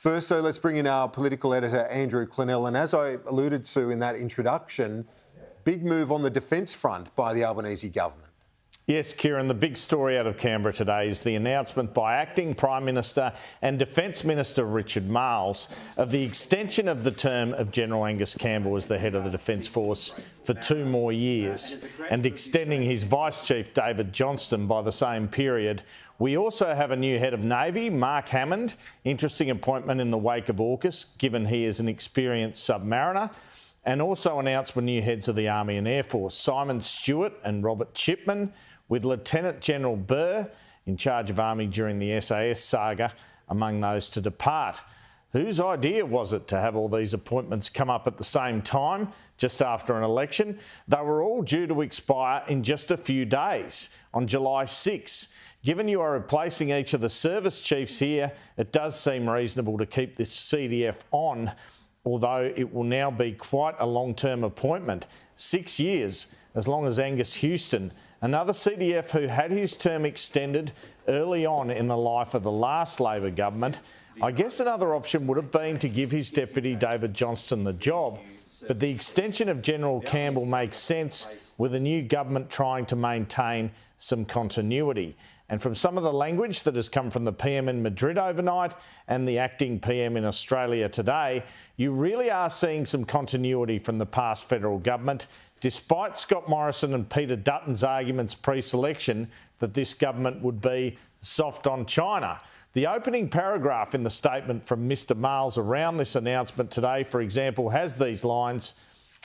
First, though, let's bring in our political editor, Andrew Clennell. And as I alluded to in that introduction, big move on the defence front by the Albanese government. Yes, Kieran, the big story out of Canberra today is the announcement by Acting Prime Minister and Defence Minister Richard Marles of the extension of the term of General Angus Campbell as the head of the Defence Force for 2 more years and extending his Vice Chief David Johnston by the same period. We also have a new head of Navy, Mark Hammond. Interesting appointment in the wake of AUKUS, given he is an experienced submariner. And also announced new heads of the Army and Air Force, Simon Stewart and Robert Chipman, with Lieutenant General Burr in charge of Army during the SAS saga among those to depart. Whose idea was it to have all these appointments come up at the same time, just after an election? They were all due to expire in just a few days, on July 6. Given you are replacing each of the service chiefs here, it does seem reasonable to keep this CDF on, although it will now be quite a long-term appointment. 6 years, as long as Angus Houston, another CDF who had his term extended early on in the life of the last Labor government. I guess another option would have been to give his deputy David Johnston the job, but the extension of General Campbell makes sense with a new government trying to maintain some continuity. And from some of the language that has come from the PM in Madrid overnight and the acting PM in Australia today, you really are seeing some continuity from the past federal government, despite Scott Morrison and Peter Dutton's arguments pre-selection that this government would be soft on China. The opening paragraph in the statement from Mr Marles around this announcement today, for example, has these lines: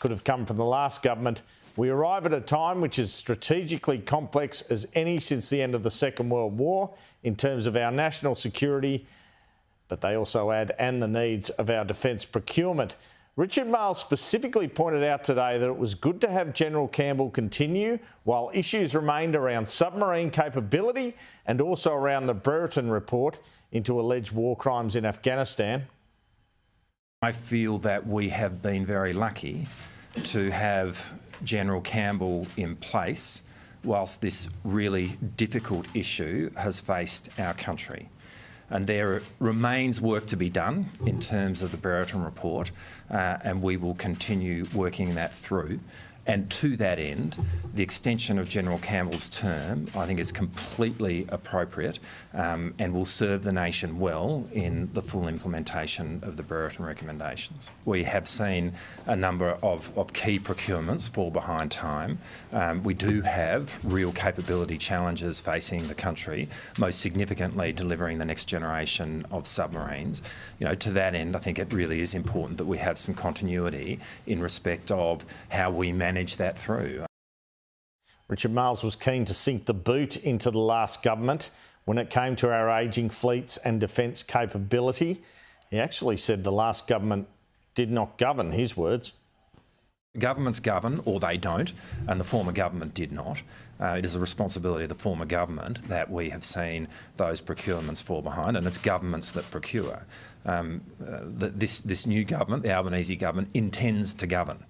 could have come from the last government. We arrive at a time which is strategically complex as any since the end of the Second World War in terms of our national security, but they also add, and the needs of our defence procurement. Richard Marles specifically pointed out today that it was good to have General Campbell continue while issues remained around submarine capability and also around the Brereton report into alleged war crimes in Afghanistan. I feel that we have been very lucky to have General Campbell in place whilst this really difficult issue has faced our country. And there remains work to be done in terms of the Brereton report, and we will continue working that through. And to that end, the extension of General Campbell's term, I think, is completely appropriate and will serve the nation well in the full implementation of the Brereton recommendations. We have seen a number of key procurements fall behind time. We do have real capability challenges facing the country, most significantly delivering the next generation of submarines. You know, to that end, I think it really is important that we have some continuity in respect of how we manage that through. Richard Marles was keen to sink the boot into the last government when it came to our ageing fleets and defence capability. He actually said the last government did not govern, his words. Governments govern, or they don't, and the former government did not. It is the responsibility of the former government that we have seen those procurements fall behind, and it's governments that procure. This new government, the Albanese government, intends to govern.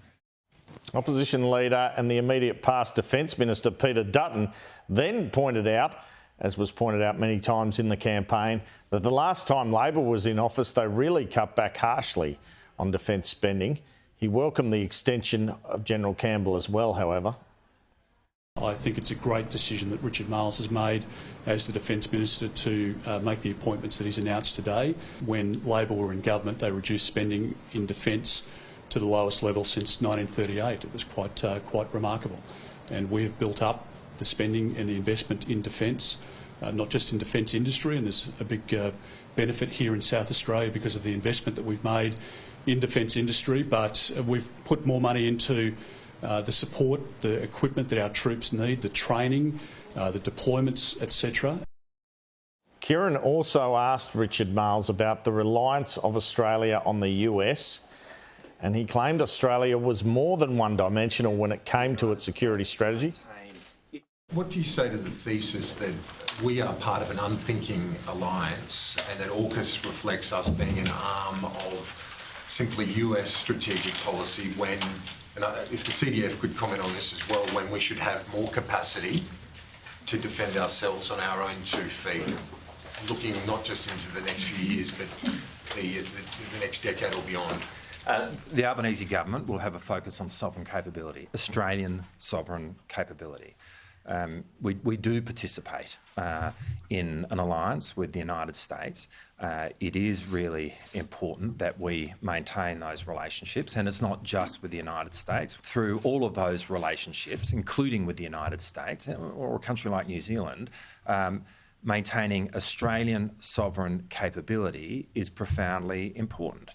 Opposition Leader and the immediate past Defence Minister Peter Dutton then pointed out, as was pointed out many times in the campaign, that the last time Labor was in office they really cut back harshly on defence spending. He welcomed the extension of General Campbell as well, however. I think it's a great decision that Richard Marles has made as the Defence Minister to make the appointments that he's announced today. When Labor were in government, they reduced spending in defence to the lowest level since 1938. It was quite remarkable. And we have built up the spending and the investment in defence, not just in defence industry, and there's a big benefit here in South Australia because of the investment that we've made in defence industry, but we've put more money into the support, the equipment that our troops need, the training, the deployments, etc. Kieran also asked Richard Marles about the reliance of Australia on the US, and he claimed Australia was more than one-dimensional when it came to its security strategy. What do you say to the thesis that we are part of an unthinking alliance and that AUKUS reflects us being an arm of simply US strategic policy when, and if the CDF could comment on this as well, when we should have more capacity to defend ourselves on our own 2 feet, looking not just into the next few years but the next decade or beyond? The Albanese government will have a focus on sovereign capability, Australian sovereign capability. We do participate in an alliance with the United States. It is really important that we maintain those relationships, and it's not just with the United States. Through all of those relationships, including with the United States or a country like New Zealand, maintaining Australian sovereign capability is profoundly important.